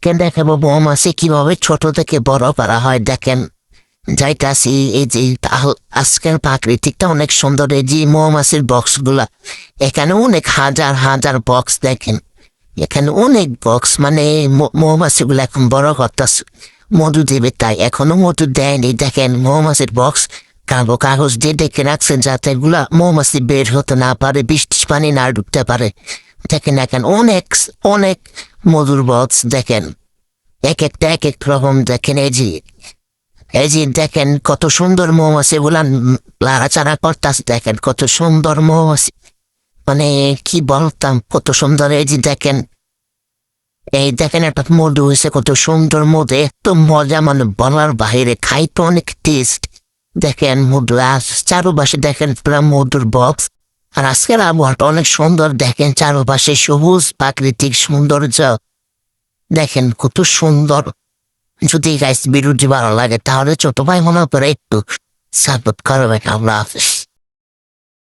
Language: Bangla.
আপনাদেরকে দেখাবো মৌমাছি কিভাবে ছোট থেকে বড় করা হয়। দেখেন যাইতাছি, এই যে আজকের প্রাকৃতিকটা অনেক সুন্দর। এই যে মৌমাছির বক্সগুলা, এখানে অনেক হাজার হাজার বক্স। দেখেন এখানে অনেক বক্স, মানে মৌমাছিগুলো এখন বড় করতেছে, মধু দেবে, তাই এখনো মধু দেয়নি। দেখেন মৌমাছির বক্স কালো কাগজ দিয়ে ডেকে রাখছেন যাতে এগুলা মৌমাছি বের হতে না পারে, বৃষ্টির পানি না ঢুকতে পারে। দেখেন এখন অনেক অনেক মধুর বক্স। দেখেন এক একটা এক এক রকম। দেখেন এই যে দেখেন কত সুন্দর মৌমাছি গুলা লাড়াচাড়া করতেছে। দেখেন কত সুন্দর মৌমাছি, মানে কি বলতাম কত সুন্দর। এই যে দেখেন, এই দেখেন একটা মধু হয়েছে, কত সুন্দর মধু, এত মজা, মানে বলার বাহিরে, খাইতে অনেক টেস্ট। দেখেন মধু আর চারুপাশে দেখেন পুরো মধুর বক্স। আর আজকের আবহাওয়াটা অনেক সুন্দর। দেখেন চারুপাশে সবুজ প্রাকৃতিক সৌন্দর্য, দেখেন কত সুন্দর। যদি গাইস ভিডিওটি ভালো লাগে তাহলে ছোট ভাই মনে করে একটু সাপোর্ট করবেন। আল্লাহ হাফেজ।